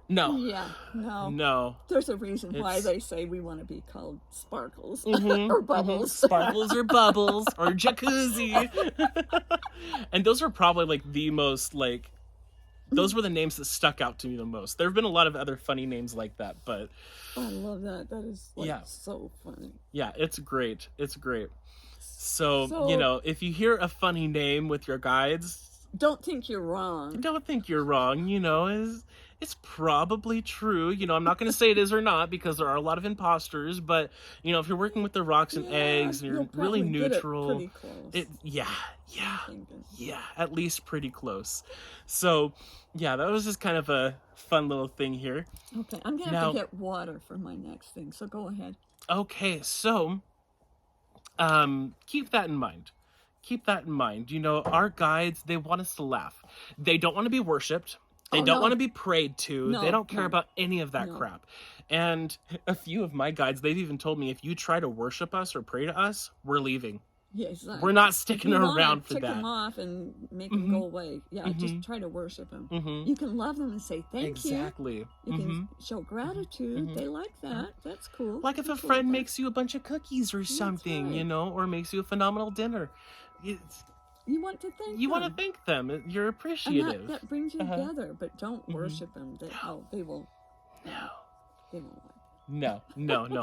no. There's a reason why they say we want to be called Sparkles or Bubbles. Sparkles or Bubbles or Jacuzzi. And those were probably like the most like, those were the names that stuck out to me the most. There have been a lot of other funny names like that, but I love that. That is like so funny. Yeah, it's great. It's great. So, you know, if you hear a funny name with your guides, don't think you're wrong. Don't think you're wrong, you know, it's probably true. You know, I'm not going to say it is or not because there are a lot of imposters, but, you know, if you're working with the rocks and eggs and you're really neutral, get it pretty close. At least pretty close. So, yeah, that was just kind of a fun little thing here. Okay, I'm going to have to get water for my next thing, so go ahead. Okay, so keep that in mind. Keep that in mind. You know, our guides, they want us to laugh. They don't want to be worshipped. They don't want to be prayed to. They don't care about any of that crap. And a few of my guides, they've even told me, if you try to worship us or pray to us, we're leaving. Yeah, exactly. We're not sticking around for that. Tick them off and make them go away. Yeah, just try to worship them. You can love them and say thank you. Exactly. You can show gratitude. They like that. That's cool. Like if a friend makes you a bunch of cookies or something, you know, or makes you a phenomenal dinner. You want to thank them. You want to thank them. You're appreciative. And that brings you together, but don't worship them. They won't. No. They won't. No.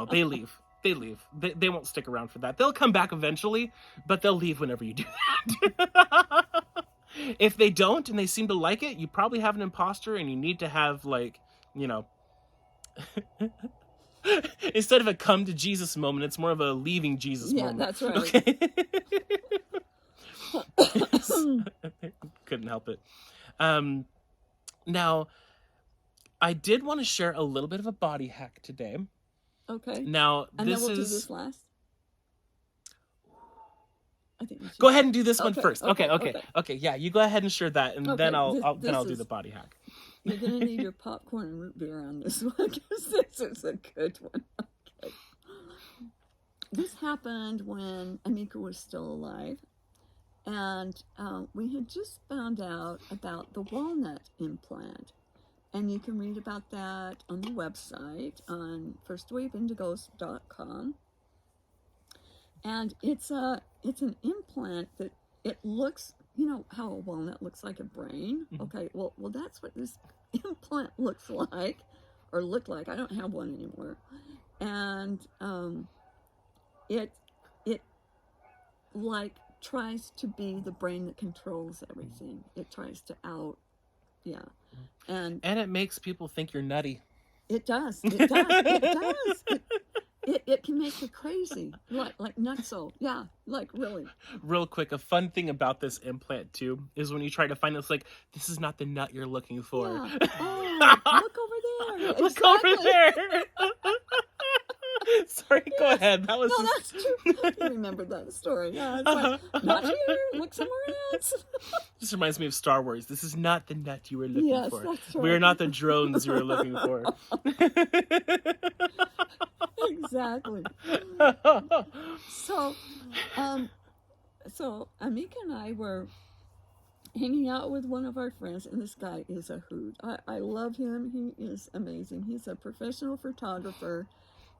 They leave. They won't stick around for that. They'll come back eventually, but they'll leave whenever you do that. If they don't and they seem to like it, you probably have an imposter and you need to have, like, you know, instead of a come to Jesus moment, it's more of a leaving Jesus moment. Yeah, that's right. Okay. Couldn't help it. Now, I did want to share a little bit of a body hack today. Okay. Now, and then we'll do this last. I think go ahead and do this one first. Okay. Yeah, you go ahead and share that, and then I'll do the body hack. You're gonna need your popcorn and root beer on this one because this is a good one. Okay. This happened when Amika was still alive, and we had just found out about the walnut implant. And you can read about that on the website on firstwaveindigos.com. And it's an implant that it looks, you know how a walnut looks like a brain? Okay, well that's what this implant looks like, or looked like. I don't have one anymore. And it like tries to be the brain that controls everything. It tries to and it makes people think you're nutty. It does. It does. It does. It can make you crazy, like nutso. Yeah, like really. Real quick, a fun thing about this implant too is when you try to find it, it's like, this is not the nut you're looking for. Yeah. Oh, look over there. Look over there. Sorry, yes. Go ahead. That was no, that's true. I remember that story. Yeah, it's like, not here. Look somewhere else. This reminds me of Star Wars. This is not the nut you were looking for. That's right. We are not the drones you were looking for. Exactly. So Amika and I were hanging out with one of our friends, and this guy is a hoot. I love him. He is amazing. He's a professional photographer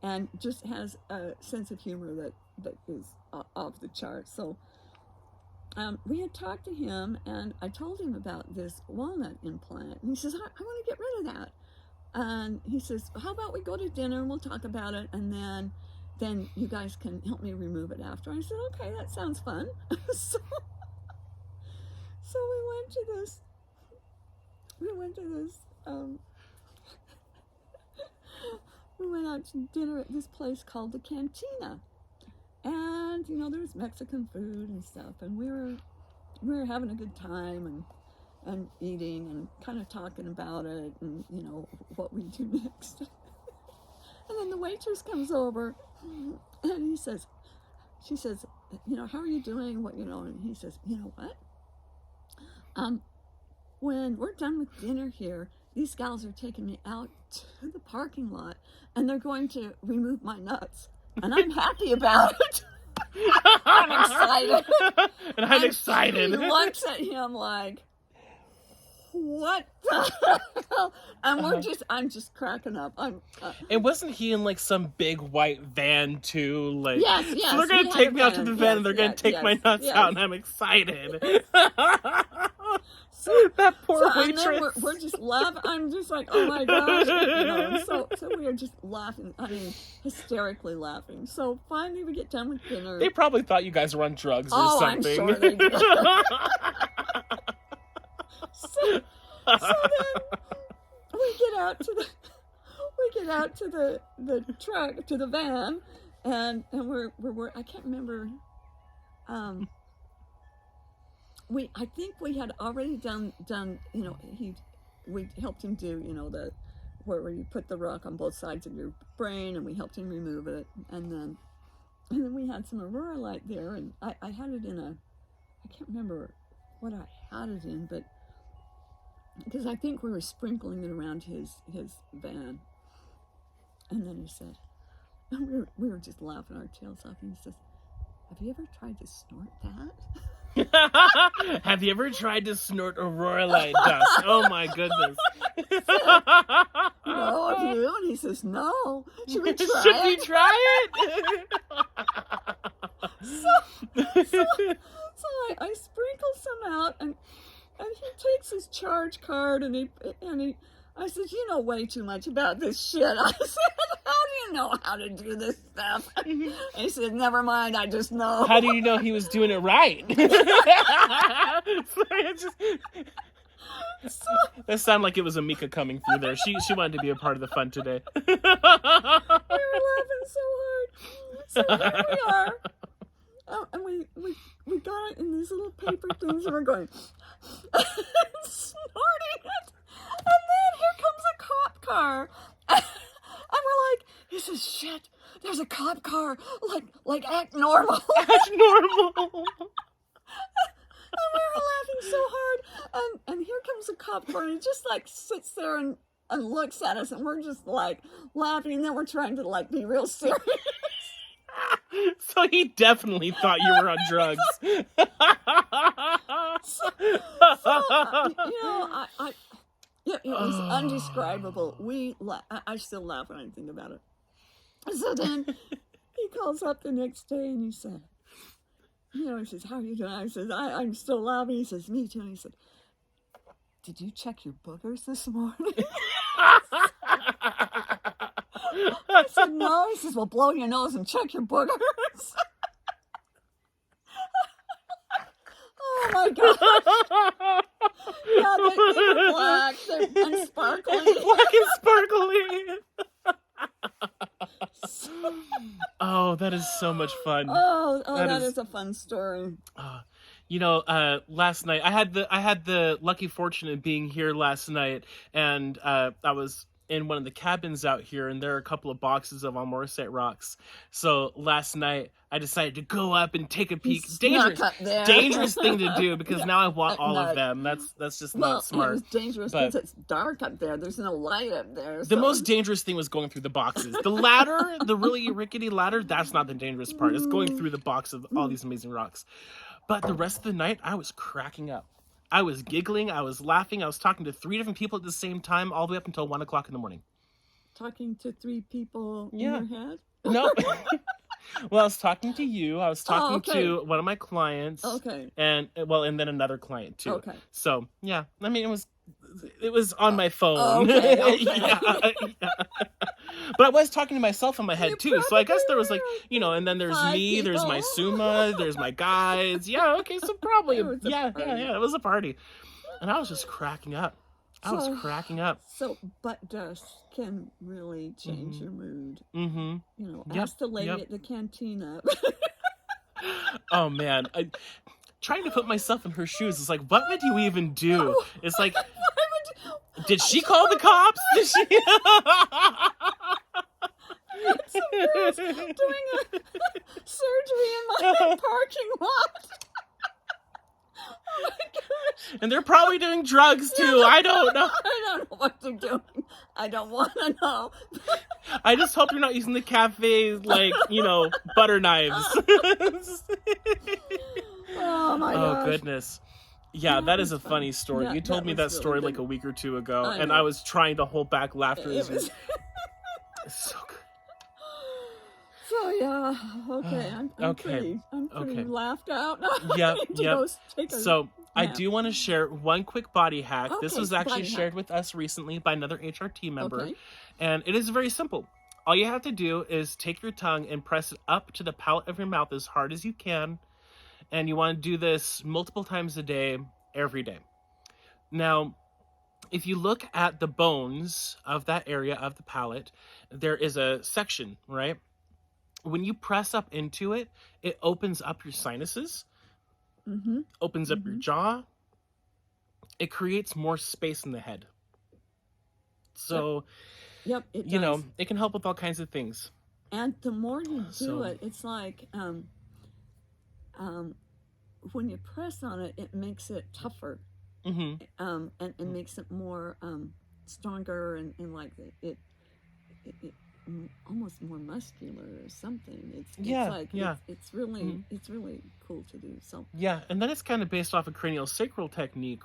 and just has a sense of humor that is off the charts. So we had talked to him, and I told him about this walnut implant. And he says, I want to get rid of that. And he says, how about we go to dinner and we'll talk about it, and then you guys can help me remove it after. I said, okay, that sounds fun. So we went to this we went out to dinner at this place called the Cantina. And, you know, there's Mexican food and stuff, and we were having a good time and eating and kind of talking about it and, you know, what we do next. And then the waitress comes over and she says, you know, how are you doing? What, you know, and he says, you know what? When we're done with dinner here, these gals are taking me out to the parking lot and they're going to remove my nuts. And I'm happy about it. I'm excited. And I'm excited. He looks at him like, what the hell? And I'm just cracking up. And wasn't he in like some big white van too? Like, yes. So they're gonna take me out to the van and they're gonna take my nuts out, and I'm excited. That poor waitress. And then we're just laughing. I'm just like, oh my gosh, you know. So we are just laughing. I mean, hysterically laughing. So finally, we get done with dinner. They probably thought you guys were on drugs or something. I'm sure they did. So then we get out to the truck, to the van, and we're I can't remember. I think we had already done, you know, we helped him do, you know, where you put the rock on both sides of your brain, and we helped him remove it, and then we had some Aurora light there, and I had it in I can't remember what I had it in, but because I think we were sprinkling it around his van. And then he said, and we were just laughing our tails off, and he says, have you ever tried to snort that? Have you ever tried to snort Aurora light dust? Oh my goodness. No, have you? And he says, no. Should we try it? Should we try it? So I sprinkle some out, and he takes his charge card, and I said, you know way too much about this shit. I said, how do you know how to do this stuff? And he said, never mind, I just know. How do you know he was doing it right? That sounded like it was Amika coming through there. She wanted to be a part of the fun today. We were laughing so hard. So here we are. And we got it in these little paper things, and we're going, snorting it. And then here comes a cop car. And we're like, he says, shit, there's a cop car. Like act normal. Act normal. And we were laughing so hard. And here comes a cop car, and he just like sits there and looks at us, and we're just like laughing, and then we're trying to like be real serious. So he definitely thought you were on drugs. So, you know, Yeah, it was undescribable. I still laugh when I think about it. So then he calls up the next day and he said, he says, how are you doing? I said, I'm still laughing. He says, me too. And he said, did you check your boogers this morning? I said, no. He says, well, blow your nose and check your boogers. Oh my gosh. Yeah, they're black. They're unsparkly. Black and sparkly. Oh, that is so much fun. That is a fun story. Last night I had the lucky fortune of being here last night, and I was in one of the cabins out here, and there are a couple of boxes of Almorsite rocks. So last night I decided to go up and take a peek. Dangerous thing to do, because now I want all of them. That's just not smart. It was dangerous because it's dark up there. There's no light up there. The most dangerous thing was going through the boxes. The ladder, the really rickety ladder, that's not the dangerous part. It's going through the box of all these amazing rocks. But the rest of the night, I was cracking up. I was giggling. I was laughing. I was talking to 3 different people at the same time, all the way up until 1 o'clock in the morning. Talking to 3 people in your head? No. Well, I was talking to you. I was talking to one of my clients. Okay. And then another client too. Okay. So yeah, I mean, it was on my phone. Okay. Yeah. But I was talking to myself in my head too. So I guess there was and then there's me, people. there's my Suemah, there's my guides. Yeah. Okay. So probably it was a party, and I was just cracking up. So, but dust can really change your mood. Mm-hmm. Ask the lady at the cantina. Oh man, trying to put myself in her shoes is like, what would you even do? It's like, did she call the cops? Did she? Some girls doing a surgery in my parking lot. Oh my gosh. And they're probably doing drugs too. Yeah, I don't know. I don't know what they're doing. I don't want to know. I just hope you're not using the cafe, butter knives. Oh my gosh. Oh goodness. Yeah, that is a funny story. Yeah, you told me that story really like a week or two ago, I and know. I was trying to hold back laughter. It was... It's so good. So yeah, okay. I'm pretty laughed out. Yeah. So nap. I do want to share one quick body hack. This Okay, was actually body shared hack. with us recently by another HRT member. Okay. And it is very simple. All you have to do is take your tongue and press it up to the palate of your mouth as hard as you can. And you want to do this multiple times a day, every day. Now, if you look at the bones of that area of the palate, there is a section, right? When you press up into it, it opens up your sinuses, opens up your jaw. It creates more space in the head. So, Yep, it does. It can help with all kinds of things. And the more you do it, it's like when you press on it, it makes it tougher. And it makes it more stronger and like it almost more muscular or something. It's really cool to do. So yeah, and then it's kind of based off a cranial sacral technique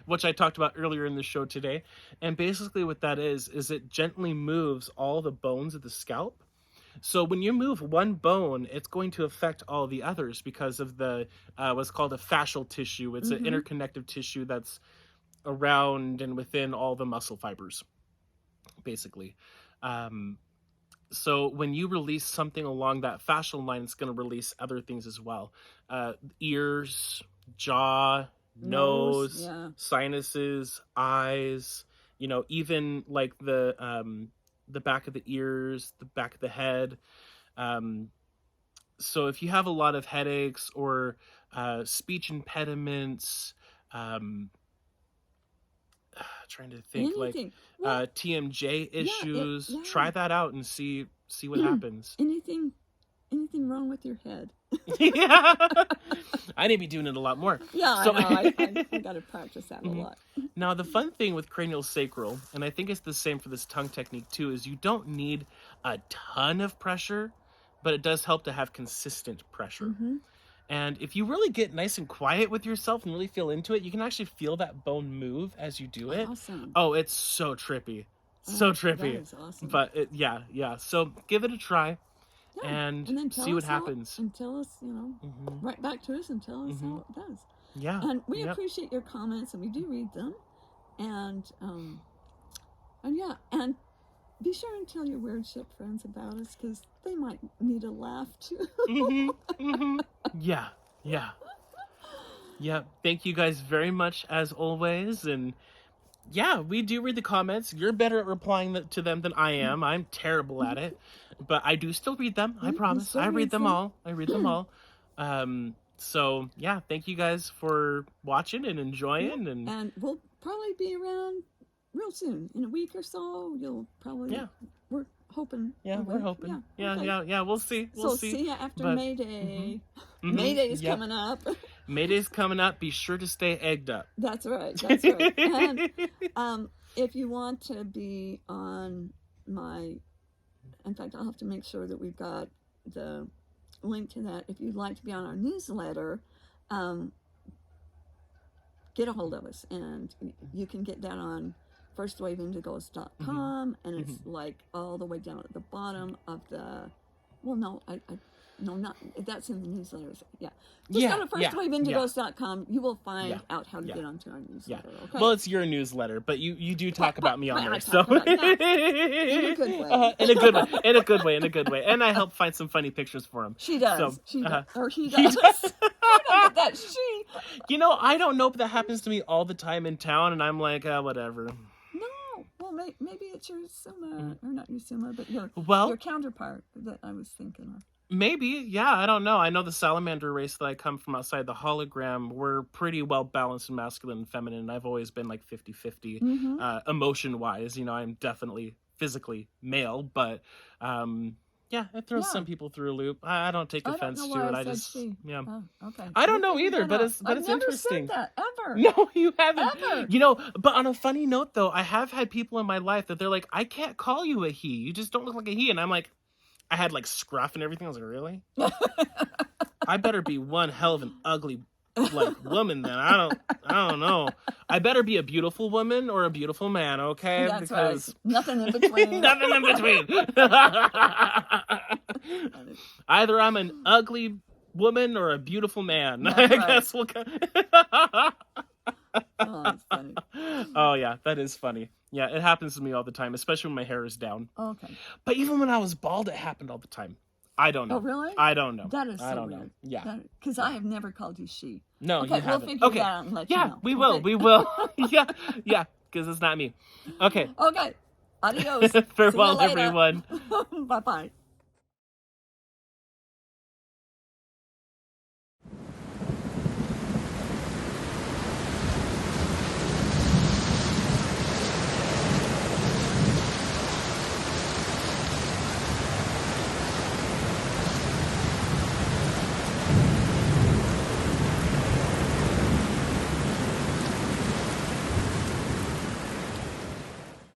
which I talked about earlier in the show today. And basically what that is it gently moves all the bones of the scalp. So when you move one bone, it's going to affect all the others because of the what's called a fascial tissue. It's an interconnective tissue that's around and within all the muscle fibers, basically. So when you release something along that fascial line, it's going to release other things as well. Ears, jaw, nose, sinuses, eyes, even like the back of the ears, the back of the head. So if you have a lot of headaches or speech impediments, trying to think TMJ issues, try that out and see what happens. Anything wrong with your head? Yeah, I need to be doing it a lot more. Yeah, so, I know. I got to practice that a lot. Now, the fun thing with cranial sacral, and I think it's the same for this tongue technique too, is you don't need a ton of pressure, but it does help to have consistent pressure. And if you really get nice and quiet with yourself and really feel into it, you can actually feel that bone move as you do it. Awesome. Oh, it's so trippy. So trippy. That is awesome. But yeah. So give it a try. Yeah. And then see what happens. And tell us, write back to us and tell us how it does. Yeah. And we appreciate your comments, and we do read them. And yeah, and be sure and tell your weird ship friends about us, because they might need a laugh too. Yeah. Thank you guys very much as always. And yeah, we do read the comments. You're better at replying to them than I am. I'm terrible at it, but I do still read them. I promise. I read them all. So yeah, thank you guys for watching and enjoying. And we'll probably be around real soon. In a week or so, you'll probably... We're hoping. Yeah, we're hoping. Yeah, we'll see. See you after May Day. May Day is coming up. May Day's coming up. Be sure to stay egged up. That's right. And if you want to be on my... In fact, I'll have to make sure that we've got the link to that. If you'd like to be on our newsletter, get a hold of us. And you can get that on firstwaveindigos.com, and it's like all the way down at the bottom of the... Well, no, no, not... That's in the newsletters. Yeah. Just go to firstwaveindigos.com. You will find out how to get onto our newsletter. Okay? Well, it's your newsletter, but you do talk about me on there. So in a good way. In a good way. And I help find some funny pictures for him. She does. So, she does. Or he does. I don't get that. She... I don't know if that happens to me all the time in town, and I'm like, whatever. Well, maybe it's your Suemah, or not your Suemah, but your counterpart that I was thinking of. Maybe, yeah, I don't know. I know the salamander race that I come from outside the hologram, we're pretty well balanced in masculine and feminine. I've always been like 50-50 emotion-wise. I'm definitely physically male, but it throws some people through a loop. I don't take offense to it. I just, okay. I don't know either, but it's interesting. I've never said that, ever. No, you haven't. Ever. But on a funny note, though, I have had people in my life that they're like, I can't call you a he. You just don't look like a he. And I'm like, I had like scruff and everything. I was like, really? I better be one hell of an ugly woman then. I don't know. I better be a beautiful woman or a beautiful man, okay? That's because right. Nothing in between. Nothing in between. Either I'm an ugly woman or a beautiful man. I guess we'll Oh, that's funny. Oh yeah, that is funny. Yeah, it happens to me all the time, especially when my hair is down. Okay. But even when I was bald, it happened all the time. I don't know. Oh, really? I don't know. That is so I don't weird. know. Yeah. Because I have never called you she. No, you haven't. We'll figure that out and let you know. We will. Yeah, because it's not me. Okay. Okay. Adios. Farewell, everyone. Bye-bye.